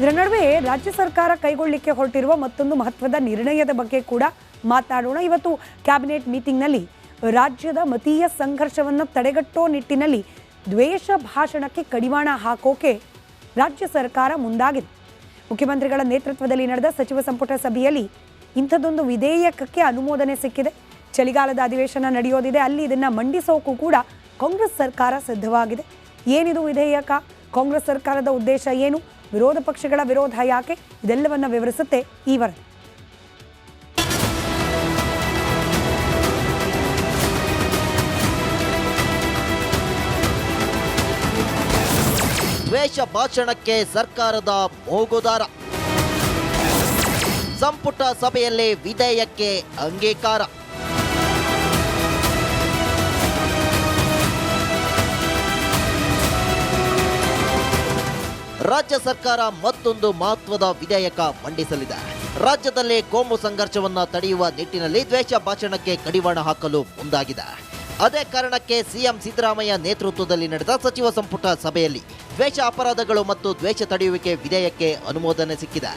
ಇದರ ನಡುವೆ ರಾಜ್ಯ ಸರ್ಕಾರ ಕೈಗೊಳ್ಳಲಿಕ್ಕೆ ಹೊರಟಿರುವ ಮತ್ತೊಂದು ಮಹತ್ವದ ನಿರ್ಣಯದ ಬಗ್ಗೆ ಕೂಡ ಮಾತನಾಡೋಣ. ಇವತ್ತು ಕ್ಯಾಬಿನೆಟ್ ಮೀಟಿಂಗ್ನಲ್ಲಿ ರಾಜ್ಯದ ಮತೀಯ ಸಂಘರ್ಷವನ್ನು ತಡೆಗಟ್ಟೋ ನಿಟ್ಟಿನಲ್ಲಿ ದ್ವೇಷ ಭಾಷಣಕ್ಕೆ ಕಡಿವಾಣ ಹಾಕೋಕೆ ರಾಜ್ಯ ಸರ್ಕಾರ ಮುಂದಾಗಿದೆ. ಮುಖ್ಯಮಂತ್ರಿಗಳ ನೇತೃತ್ವದಲ್ಲಿ ನಡೆದ ಸಚಿವ ಸಂಪುಟ ಸಭೆಯಲ್ಲಿ ಇಂಥದ್ದೊಂದು ವಿಧೇಯಕಕ್ಕೆ ಅನುಮೋದನೆ ಸಿಕ್ಕಿದೆ. ಚಳಿಗಾಲದ ಅಧಿವೇಶನ ನಡೆಯೋದಿದೆ, ಅಲ್ಲಿ ಇದನ್ನ ಮಂಡಿಸೋಕು ಕೂಡ ಕಾಂಗ್ರೆಸ್ ಸರ್ಕಾರ ಸಿದ್ಧವಾಗಿದೆ. ಏನಿದು ವಿಧೇಯಕ, ಕಾಂಗ್ರೆಸ್ ಸರ್ಕಾರದ ಉದ್ದೇಶ ಏನು, ವಿರೋಧ ಪಕ್ಷಗಳ ವಿರೋಧ ಯಾಕೆ, ಇದೆಲ್ಲವನ್ನ ವಿವರಿಸುತ್ತೆ ಈ ವರದಿ. ದ್ವೇಷ ಭಾಷಣಕ್ಕೆ ಸರ್ಕಾರದ ಮೂಗುದಾರ. ಸಂಪುಟ ಸಭೆಯಲ್ಲಿ ವಿಧೇಯಕಕ್ಕೆ ಅಂಗೀಕಾರ. ರಾಜ್ಯ ಸರ್ಕಾರ ಮತ್ತೊಂದು ಮಹತ್ವದ ವಿಧೇಯಕ ಮಂಡಿಸಲಿದೆ. ರಾಜ್ಯದಲ್ಲಿ ಕೋಮು ಸಂಘರ್ಷವನ್ನು ತಡೆಯುವ ನಿಟ್ಟಿನಲ್ಲಿ ದ್ವೇಷ ಭಾಷಣಕ್ಕೆ ಕಡಿವಾಣ ಹಾಕಲು ಮುಂದಾಗಿದೆ. ಅದೇ ಕಾರಣಕ್ಕೆ ಸಿಎಂ ಸಿದ್ದರಾಮಯ್ಯ ನೇತೃತ್ವದಲ್ಲಿ ನಡೆದ ಸಚಿವ ಸಂಪುಟ ಸಭೆಯಲ್ಲಿ ದ್ವೇಷ ಅಪರಾಧಗಳು ಮತ್ತು ದ್ವೇಷ ತಡೆಯುವಿಕೆ ವಿಧೇಯಕಕ್ಕೆ ಅನುಮೋದನೆ ಸಿಕ್ಕಿದೆ.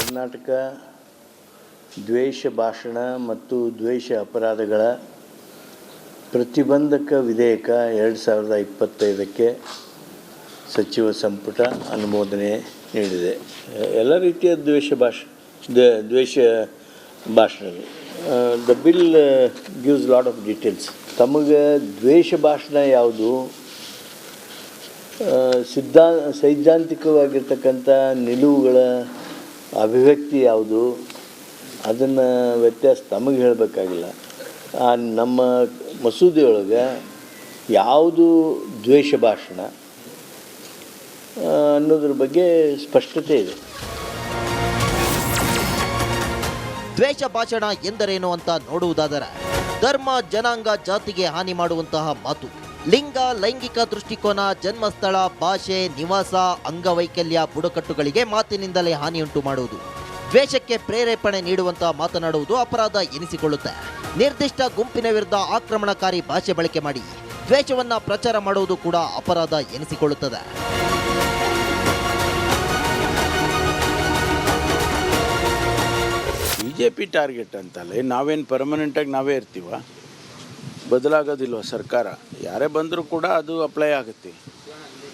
ಕರ್ನಾಟಕ ದ್ವೇಷ ಭಾಷಣ ಮತ್ತು ದ್ವೇಷ ಅಪರಾಧಗಳ ಪ್ರತಿಬಂಧಕ ವಿಧೇಯಕ 2025ಕ್ಕೆ ಸಚಿವ ಸಂಪುಟ ಅನುಮೋದನೆ ನೀಡಿದೆ. ಎಲ್ಲ ರೀತಿಯ ದ್ವೇಷ ಭಾಷಣಗಳು. The bill gives lot of details. ತಮಗೆ ದ್ವೇಷ ಭಾಷಣ ಯಾವುದು, ಸೈದ್ಧಾಂತಿಕವಾಗಿರ್ತಕ್ಕಂಥ ನಿಲುವುಗಳ ಅಭಿವ್ಯಕ್ತಿ ಯಾವುದು, ಅದನ್ನು ವ್ಯತ್ಯಾಸ ತಮಗೆ ಹೇಳಬೇಕಾಗಿಲ್ಲ. ನಮ್ಮ ಮಸೂದೆಯೊಳಗೆ ಯಾವುದು ದ್ವೇಷ ಭಾಷಣ ಅನ್ನೋದ್ರ ಬಗ್ಗೆ ಸ್ಪಷ್ಟತೆ ಇದೆ. ದ್ವೇಷ ಭಾಷಣ ಎಂದರೇನು ಅಂತ ನೋಡುವುದಾದರೆ, ಧರ್ಮ, ಜನಾಂಗ, ಜಾತಿಗೆ ಹಾನಿ ಮಾಡುವಂತಹ ಮಾತು, ಲಿಂಗ, ಲೈಂಗಿಕ ದೃಷ್ಟಿಕೋನ, ಜನ್ಮಸ್ಥಳ, ಭಾಷೆ, ನಿವಾಸ, ಅಂಗವೈಕಲ್ಯ, ಬುಡಕಟ್ಟುಗಳಿಗೆ ಮಾತಿನಿಂದಲೇ ಹಾನಿಯುಂಟು ಮಾಡುವುದು, ದ್ವೇಷಕ್ಕೆ ಪ್ರೇರೇಪಣೆ ನೀಡುವಂತಹ ಮಾತನಾಡುವುದು ಅಪರಾಧ ಎನಿಸಿಕೊಳ್ಳುತ್ತೆ. ನಿರ್ದಿಷ್ಟ ಗುಂಪಿನ ವಿರುದ್ಧ ಆಕ್ರಮಣಕಾರಿ ಭಾಷೆ ಬಳಕೆ ಮಾಡಿ ದ್ವೇಷವನ್ನ ಪ್ರಚಾರ ಮಾಡುವುದು ಕೂಡ ಅಪರಾಧ ಎನಿಸಿಕೊಳ್ಳುತ್ತದೆ. ಬಿಜೆಪಿ ಟಾರ್ಗೆಟ್ ಅಂತಲ್ಲ, ನಾವೇನು ಪರ್ಮನೆಂಟಾಗಿ ನಾವೇ ಇರ್ತೀವ, ಬದಲಾಗೋದಿಲ್ವ ಸರ್ಕಾರ. ಯಾರೇ ಬಂದರೂ ಕೂಡ ಅದು ಅಪ್ಲೈ ಆಗುತ್ತೆ.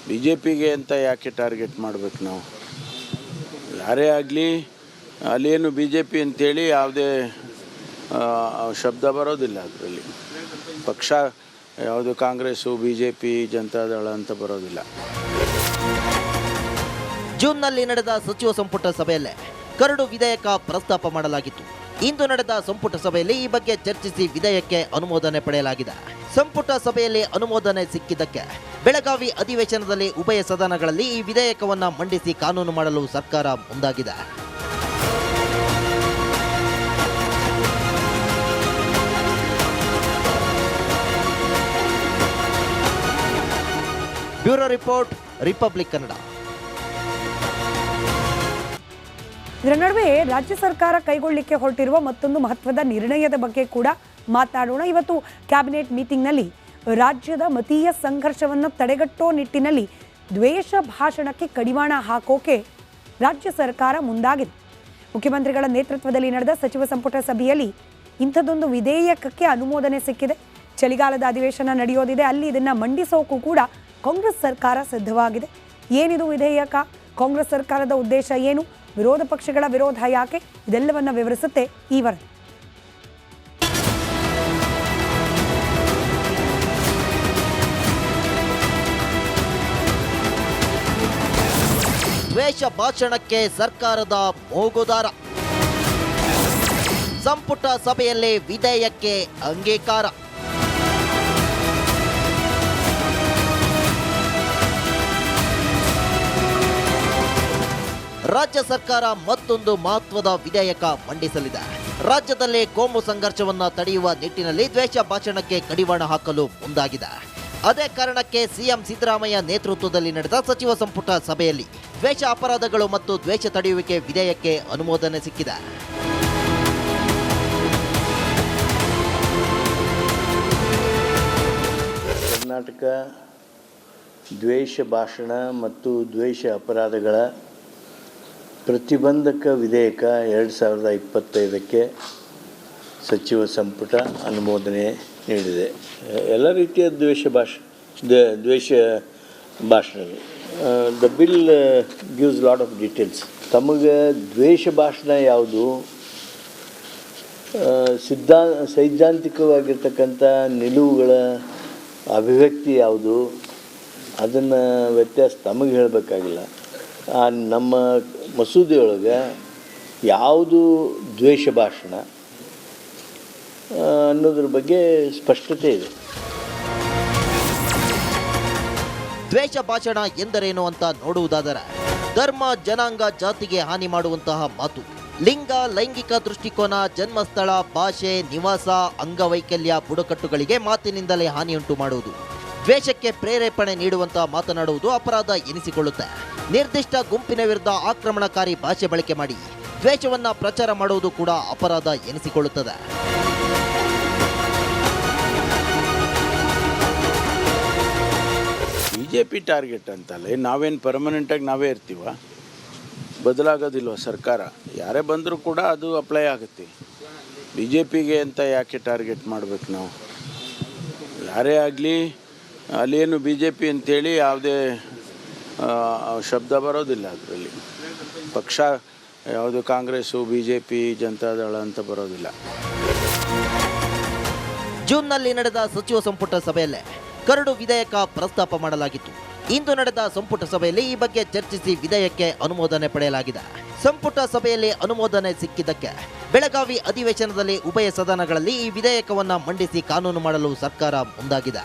ಬಿಜೆಪಿಗೆ ಅಂತ ಯಾಕೆ ಟಾರ್ಗೆಟ್ ಮಾಡಬೇಕು ನಾವು? ಯಾರೇ ಆಗಲಿ, ಅಲ್ಲೇನು ಬಿಜೆಪಿ ಅಂತೇಳಿ ಯಾವುದೇ ಶಬ್ದ ಬರೋದಿಲ್ಲ. ಅದರಲ್ಲಿ ಪಕ್ಷ ಯಾವುದು ಕಾಂಗ್ರೆಸ್ಸು, ಬಿಜೆಪಿ, ಜನತಾದಳ ಅಂತ ಬರೋದಿಲ್ಲ. ಜೂನ್ನಲ್ಲಿ ನಡೆದ ಸಚಿವ ಸಂಪುಟ ಸಭೆಯಲ್ಲೇ ಕರಡು ವಿಧೇಯಕ ಪ್ರಸ್ತಾಪ ಮಾಡಲಾಗಿತ್ತು. ಇಂದು ನಡೆದ ಸಂಪುಟ ಸಭೆಯಲ್ಲಿ ಈ ಬಗ್ಗೆ ಚರ್ಚಿಸಿ ವಿಧೇಯಕಕ್ಕೆ ಅನುಮೋದನೆ ಪಡೆಯಲಾಗಿದೆ. ಸಂಪುಟ ಸಭೆಯಲ್ಲಿ ಅನುಮೋದನೆ ಸಿಕ್ಕಿದ್ದಕ್ಕೆ ಬೆಳಗಾವಿ ಅಧಿವೇಶನದಲ್ಲಿ ಉಭಯ ಸದನಗಳಲ್ಲಿ ಈ ವಿಧೇಯಕವನ್ನು ಮಂಡಿಸಿ ಕಾನೂನು ಮಾಡಲು ಸರ್ಕಾರ ಮುಂದಾಗಿದೆ. Bureau report, republic Kannada. ಇದರ ನಡುವೆ ರಾಜ್ಯ ಸರ್ಕಾರ ಕೈಗೊಳ್ಳಲಿಕ್ಕೆ ಹೊರಟಿರುವ ಮತ್ತೊಂದು ಮಹತ್ವದ ನಿರ್ಣಯದ ಬಗ್ಗೆ ಕೂಡ ಮಾತನಾಡೋಣ. ಇವತ್ತು ಕ್ಯಾಬಿನೆಟ್ ಮೀಟಿಂಗ್ನಲ್ಲಿ ರಾಜ್ಯದ ಮತೀಯ ಸಂಘರ್ಷವನ್ನು ತಡೆಗಟ್ಟೋ ನಿಟ್ಟಿನಲ್ಲಿ ದ್ವೇಷ ಭಾಷಣಕ್ಕೆ ಕಡಿವಾಣ ಹಾಕೋಕೆ ರಾಜ್ಯ ಸರ್ಕಾರ ಮುಂದಾಗಿದೆ. ಮುಖ್ಯಮಂತ್ರಿಗಳ ನೇತೃತ್ವದಲ್ಲಿ ನಡೆದ ಸಚಿವ ಸಂಪುಟ ಸಭೆಯಲ್ಲಿ ಇಂಥದ್ದೊಂದು ವಿಧೇಯಕಕ್ಕೆ ಅನುಮೋದನೆ ಸಿಕ್ಕಿದೆ. ಚಳಿಗಾಲದ ಅಧಿವೇಶನ ನಡೆಯೋದಿದೆ, ಅಲ್ಲಿ ಇದನ್ನ ಮಂಡಿಸೋಕು ಕೂಡ ಕಾಂಗ್ರೆಸ್ ಸರ್ಕಾರ ಸಿದ್ಧವಾಗಿದೆ. ಏನಿದು ವಿಧೇಯಕ, ಕಾಂಗ್ರೆಸ್ ಸರ್ಕಾರದ ಉದ್ದೇಶ ಏನು, ವಿರೋಧ ಪಕ್ಷಗಳ ವಿರೋಧ ಯಾಕೆ, ಇದೆಲ್ಲವನ್ನ ವಿವರಿಸುತ್ತೆ ಈ ವರದಿ. ದ್ವೇಷ ಭಾಷಣಕ್ಕೆ ಸರ್ಕಾರದ ಮೂಗುದಾರ. ಸಂಪುಟ ಸಭೆಯಲ್ಲಿ ವಿಧೇಯಕಕ್ಕೆ ಅಂಗೀಕಾರ. ರಾಜ್ಯ ಸರ್ಕಾರ ಮತ್ತೊಂದು ಮಹತ್ವದ ವಿಧೇಯಕ ಮಂಡಿಸಲಿದೆ. ರಾಜ್ಯದಲ್ಲಿ ಕೋಮು ಸಂಘರ್ಷವನ್ನು ತಡೆಯುವ ನಿಟ್ಟಿನಲ್ಲಿ ದ್ವೇಷ ಭಾಷಣಕ್ಕೆ ಕಡಿವಾಣ ಹಾಕಲು ಮುಂದಾಗಿದೆ. ಅದೇ ಕಾರಣಕ್ಕೆ ಸಿಎಂ ಸಿದ್ದರಾಮಯ್ಯ ನೇತೃತ್ವದಲ್ಲಿ ನಡೆದ ಸಚಿವ ಸಂಪುಟ ಸಭೆಯಲ್ಲಿ ದ್ವೇಷ ಅಪರಾಧಗಳು ಮತ್ತು ದ್ವೇಷ ತಡೆಯುವಿಕೆ ವಿಧೇಯಕಕ್ಕೆ ಅನುಮೋದನೆ ಸಿಕ್ಕಿದೆ. ಕರ್ನಾಟಕ ದ್ವೇಷ ಭಾಷಣ ಮತ್ತು ದ್ವೇಷ ಅಪರಾಧಗಳ ಪ್ರತಿಬಂಧಕ ವಿಧೇಯಕ 2025ಕ್ಕೆ ಸಚಿವ ಸಂಪುಟ ಅನುಮೋದನೆ ನೀಡಿದೆ. ಎಲ್ಲ ರೀತಿಯ ದ್ವೇಷ ಭಾಷಣಗಳು. The bill gives lot of details. ತಮಗೆ ದ್ವೇಷ ಭಾಷಣ ಯಾವುದು, ಸೈದ್ಧಾಂತಿಕವಾಗಿರ್ತಕ್ಕಂಥ ನಿಲುವುಗಳ ಅಭಿವ್ಯಕ್ತಿ ಯಾವುದು, ಅದನ್ನು ವ್ಯತ್ಯಾಸ ತಮಗೆ ಹೇಳಬೇಕಾಗಿಲ್ಲ. ನಮ್ಮ ಮಸೂದೆಯೊಳಗೆ ಯಾವುದು ದ್ವೇಷ ಭಾಷಣ ಅನ್ನೋದ್ರ ಬಗ್ಗೆ ಸ್ಪಷ್ಟತೆ ಇದೆ. ದ್ವೇಷ ಭಾಷಣ ಎಂದರೇನು ಅಂತ ನೋಡುವುದಾದರೆ ಧರ್ಮ, ಜನಾಂಗ, ಜಾತಿಗೆ ಹಾನಿ ಮಾಡುವಂತಹ ಮಾತು, ಲಿಂಗ, ಲೈಂಗಿಕ ದೃಷ್ಟಿಕೋನ, ಜನ್ಮಸ್ಥಳ, ಭಾಷೆ, ನಿವಾಸ, ಅಂಗವೈಕಲ್ಯ, ಬುಡಕಟ್ಟುಗಳಿಗೆ ಮಾತಿನಿಂದಲೇ ಹಾನಿಯುಂಟು ಮಾಡುವುದು, ದ್ವೇಷಕ್ಕೆ ಪ್ರೇರೇಪಣೆ ನೀಡುವಂತಹ ಮಾತನಾಡುವುದು ಅಪರಾಧ ಎನಿಸಿಕೊಳ್ಳುತ್ತೆ. ನಿರ್ದಿಷ್ಟ ಗುಂಪಿನ ವಿರುದ್ಧ ಆಕ್ರಮಣಕಾರಿ ಭಾಷೆ ಬಳಕೆ ಮಾಡಿ ದ್ವೇಷವನ್ನ ಪ್ರಚಾರ ಮಾಡುವುದು ಕೂಡ ಅಪರಾಧ ಎನಿಸಿಕೊಳ್ಳುತ್ತದೆ. BJP ಟಾರ್ಗೆಟ್ ಅಂತಲೇ ನಾವೇನು ಪರ್ಮನೆಂಟಾಗಿ ನಾವೇ ಇರ್ತೀವ, ಬದಲಾಗೋದಿಲ್ವ ಸರ್ಕಾರ. ಯಾರೇ ಬಂದರೂ ಕೂಡ ಅದು ಅಪ್ಲೈ ಆಗುತ್ತೆ. BJPಗೆ ಅಂತ ಯಾಕೆ ಟಾರ್ಗೆಟ್ ಮಾಡಬೇಕು ನಾವು? ಯಾರೇ ಆಗಲಿ ಅಲ್ಲೇನು BJP ಅಂತೇಳಿ ಯಾವುದೇ ಶಬ್ದ ಬರೋದಿಲ್ಲ. ಅದರಲ್ಲಿ ಪಕ್ಷ ಯಾವುದು ಕಾಂಗ್ರೆಸ್ಸು, BJP, ಜನತಾದಳ ಅಂತ ಬರೋದಿಲ್ಲ. ಜೂನ್ನಲ್ಲಿ ನಡೆದ ಸಚಿವ ಸಂಪುಟ ಸಭೆಯಲ್ಲೇ ಕರಡು ವಿಧೇಯಕ ಪ್ರಸ್ತಾಪ ಮಾಡಲಾಗಿತ್ತು. ಇಂದು ನಡೆದ ಸಂಪುಟ ಸಭೆಯಲ್ಲಿ ಈ ಬಗ್ಗೆ ಚರ್ಚಿಸಿ ವಿಧೇಯಕಕ್ಕೆ ಅನುಮೋದನೆ ಪಡೆಯಲಾಗಿದೆ. ಸಂಪುಟ ಸಭೆಯಲ್ಲಿ ಅನುಮೋದನೆ ಸಿಕ್ಕಿದ್ದಕ್ಕೆ ಬೆಳಗಾವಿ ಅಧಿವೇಶನದಲ್ಲಿ ಉಭಯ ಸದನಗಳಲ್ಲಿ ಈ ವಿಧೇಯಕವನ್ನು ಮಂಡಿಸಿ ಕಾನೂನು ಮಾಡಲು ಸರ್ಕಾರ ಮುಂದಾಗಿದೆ.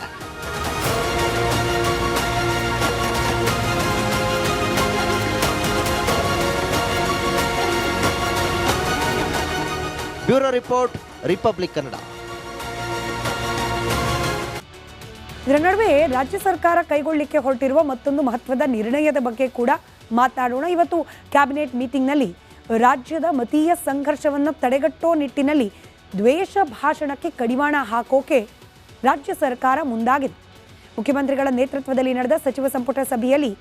Bureau report, republic Kannada. ಇದರ ನಡುವೆ ರಾಜ್ಯ ಸರ್ಕಾರ ಕೈಗೊಳ್ಳಲಿಕ್ಕೆ ಹೊರಟಿರುವ ಮತ್ತೊಂದು ಮಹತ್ವದ ನಿರ್ಣಯದ ಬಗ್ಗೆ ಕೂಡ ಮಾತಾಡೋಣ. ಇವತ್ತು ಕ್ಯಾಬಿನೆಟ್ ಮೀಟಿಂಗ್ನಲ್ಲಿ ರಾಜ್ಯದ ಮತೀಯ ಸಂಘರ್ಷವನ್ನು ತಡೆಗಟ್ಟೋ ನಿಟ್ಟಿನಲ್ಲಿ ದ್ವೇಷ ಭಾಷಣಕ್ಕೆ ಕಡಿವಾಣ ಹಾಕೋಕೆ ರಾಜ್ಯ ಸರ್ಕಾರ ಮುಂದಾಗಿದೆ. ಮುಖ್ಯಮಂತ್ರಿಗಳ ನೇತೃತ್ವದಲ್ಲಿ ನಡೆದ ಸಚಿವ ಸಂಪುಟ ಸಭೆಯಲ್ಲಿ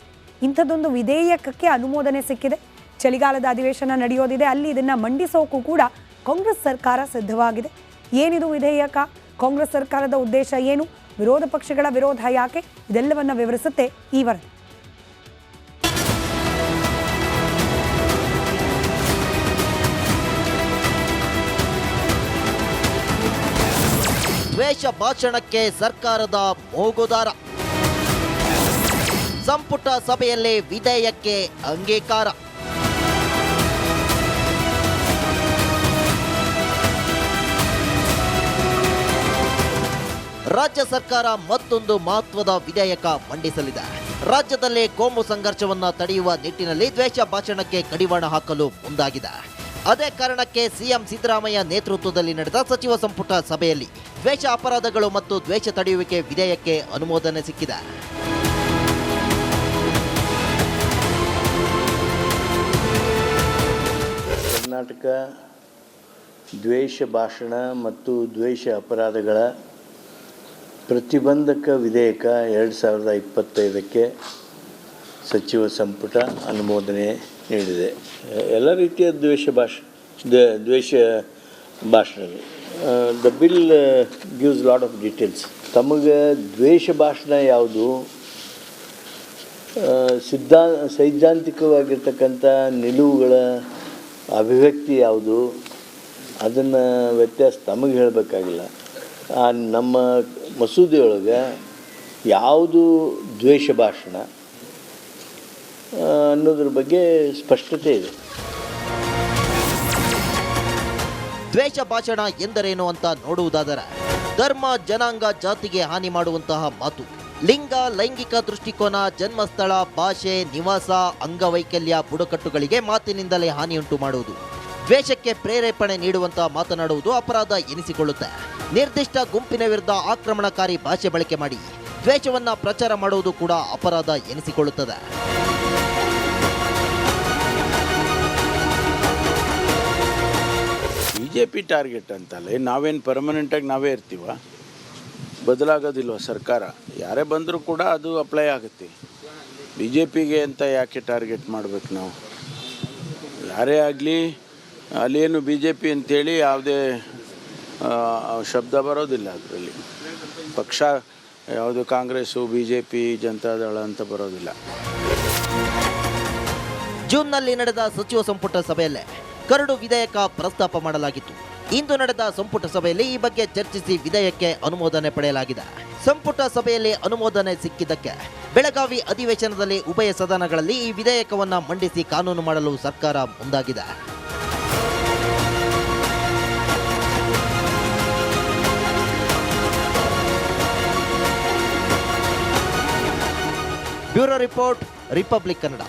ಇಂಥದ್ದೊಂದು ವಿಧೇಯಕಕ್ಕೆ ಅನುಮೋದನೆ ಸಿಕ್ಕಿದೆ. ಚಳಿಗಾಲದ ಅಧಿವೇಶನ ನಡೆಯೋದಿದೆ, ಅಲ್ಲಿ ಇದನ್ನು ಮಂಡಿಸೋಕ್ಕೂ ಕೂಡ ಕಾಂಗ್ರೆಸ್ ಸರ್ಕಾರ ಸಿದ್ಧವಾಗಿದೆ. ಏನಿದು ವಿಧೇಯಕ, ಕಾಂಗ್ರೆಸ್ ಸರ್ಕಾರದ ಉದ್ದೇಶ ಏನು, ವಿರೋಧ ಪಕ್ಷಗಳ ವಿರೋಧ ಯಾಕೆ, ಇದೆಲ್ಲವನ್ನ ವಿವರಿಸುತ್ತೆ ಈ ವರದಿ. ದ್ವೇಷ ಭಾಷಣಕ್ಕೆ ಸರ್ಕಾರದ ಮೂಗುದಾರ. ಸಂಪುಟ ಸಭೆಯಲ್ಲಿ ವಿಧೇಯಕಕ್ಕೆ ಅಂಗೀಕಾರ. ರಾಜ್ಯ ಸರ್ಕಾರ ಮತ್ತೊಂದು ಮಹತ್ವದ ವಿಧೇಯಕ ಮಂಡಿಸಲಿದೆ. ರಾಜ್ಯದಲ್ಲಿ ಕೋಮು ಸಂಘರ್ಷವನ್ನು ತಡೆಯುವ ನಿಟ್ಟಿನಲ್ಲಿ ದ್ವೇಷ ಭಾಷಣಕ್ಕೆ ಕಡಿವಾಣ ಹಾಕಲು ಮುಂದಾಗಿದೆ. ಅದೇ ಕಾರಣಕ್ಕೆ ಸಿಎಂ ಸಿದ್ದರಾಮಯ್ಯ ನೇತೃತ್ವದಲ್ಲಿ ನಡೆದ ಸಚಿವ ಸಂಪುಟ ಸಭೆಯಲ್ಲಿ ದ್ವೇಷ ಅಪರಾಧಗಳು ಮತ್ತು ದ್ವೇಷ ತಡೆಯುವಿಕೆ ವಿಧೇಯಕಕ್ಕೆ ಅನುಮೋದನೆ ಸಿಕ್ಕಿದೆ. ಕರ್ನಾಟಕ ದ್ವೇಷ ಭಾಷಣ ಮತ್ತು ದ್ವೇಷ ಅಪರಾಧಗಳ ಪ್ರತಿಬಂಧಕ ವಿಧೇಯಕ 2025ಕ್ಕೆ ಸಚಿವ ಸಂಪುಟ ಅನುಮೋದನೆ ನೀಡಿದೆ. ಎಲ್ಲ ರೀತಿಯ ದ್ವೇಷ ಭಾಷಣಗಳು. The bill gives lot of details. ತಮಗೆ ದ್ವೇಷ ಭಾಷಣ ಯಾವುದು, ಸೈದ್ಧಾಂತಿಕವಾಗಿರ್ತಕ್ಕಂಥ ನಿಲುವುಗಳ ಅಭಿವ್ಯಕ್ತಿ ಯಾವುದು, ಅದನ್ನು ವ್ಯತ್ಯಾಸ ತಮಗೆ ಹೇಳಬೇಕಾಗಿಲ್ಲ. ನಮ್ಮ ಮಸೂದೆಯೊಳಗೆ ಯಾವುದು ದ್ವೇಷ ಭಾಷಣ ಅನ್ನೋದ್ರ ಬಗ್ಗೆ ಸ್ಪಷ್ಟತೆ ಇದೆ. ದ್ವೇಷ ಭಾಷಣ ಎಂದರೇನು ಅಂತ ನೋಡುವುದಾದರೆ ಧರ್ಮ, ಜನಾಂಗ, ಜಾತಿಗೆ ಹಾನಿ ಮಾಡುವಂತಹ ಮಾತು, ಲಿಂಗ, ಲೈಂಗಿಕ ದೃಷ್ಟಿಕೋನ, ಜನ್ಮಸ್ಥಳ, ಭಾಷೆ, ನಿವಾಸ, ಅಂಗವೈಕಲ್ಯ, ಬುಡಕಟ್ಟುಗಳಿಗೆ ಮಾತಿನಿಂದಲೇ ಹಾನಿಯುಂಟು ಮಾಡುವುದು, ದ್ವೇಷಕ್ಕೆ ಪ್ರೇರೇಪಣೆ ನೀಡುವಂತಹ ಮಾತನಾಡುವುದು ಅಪರಾಧ ಎನಿಸಿಕೊಳ್ಳುತ್ತೆ. ನಿರ್ದಿಷ್ಟ ಗುಂಪಿನ ವಿರುದ್ಧ ಆಕ್ರಮಣಕಾರಿ ಭಾಷೆ ಬಳಕೆ ಮಾಡಿ ದ್ವೇಷವನ್ನ ಪ್ರಚಾರ ಮಾಡುವುದು ಕೂಡ ಅಪರಾಧ ಎನಿಸಿಕೊಳ್ಳುತ್ತದೆ. BJP ಟಾರ್ಗೆಟ್ ಅಂತಲೇ ನಾವೇನು ಪರ್ಮನೆಂಟಾಗಿ ನಾವೇ ಇರ್ತೀವ, ಬದಲಾಗೋದಿಲ್ವ ಸರ್ಕಾರ? ಯಾರೇ ಬಂದರೂ ಕೂಡ ಅದು ಅಪ್ಲೈ ಆಗುತ್ತೆ. ಬಿ ಜೆ ಪಿಗೆ ಅಂತ ಯಾಕೆ ಟಾರ್ಗೆಟ್ ಮಾಡಬೇಕು ನಾವು? ಯಾರೇ ಆಗಲಿ ಅಲ್ಲೇನು ಬಿ ಜೆ ಪಿ ಅಂತೇಳಿ ಯಾವುದೇ ಶಬ್ದ ಬರೋದಿಲ್ಲ ಅದರಲ್ಲಿ. ಪಕ್ಷ ಯಾವುದು Congress, B J P, Janata Dal ಅಂತ ಬರೋದಿಲ್ಲ. ಜೂನ್ನಲ್ಲಿ ನಡೆದ ಸಚಿವ ಸಂಪುಟ ಸಭೆಯಲ್ಲೇ ಕರಡು ವಿಧೇಯಕ ಪ್ರಸ್ತಾಪ ಮಾಡಲಾಗಿತ್ತು. ಇಂದು ನಡೆದ ಸಂಪುಟ ಸಭೆಯಲ್ಲಿ ಈ ಬಗ್ಗೆ ಚರ್ಚಿಸಿ ವಿಧೇಯಕಕ್ಕೆ ಅನುಮೋದನೆ ಪಡೆಯಲಾಗಿದೆ. ಸಂಪುಟ ಸಭೆಯಲ್ಲಿ ಅನುಮೋದನೆ ಸಿಕ್ಕಿದ್ದಕ್ಕೆ ಬೆಳಗಾವಿ ಅಧಿವೇಶನದಲ್ಲಿ ಉಭಯ ಸದನಗಳಲ್ಲಿ ಈ ವಿಧೇಯಕವನ್ನು ಮಂಡಿಸಿ ಕಾನೂನು ಮಾಡಲು ಸರ್ಕಾರ ಮುಂದಾಗಿದೆ. Bureau report, republic Kannada.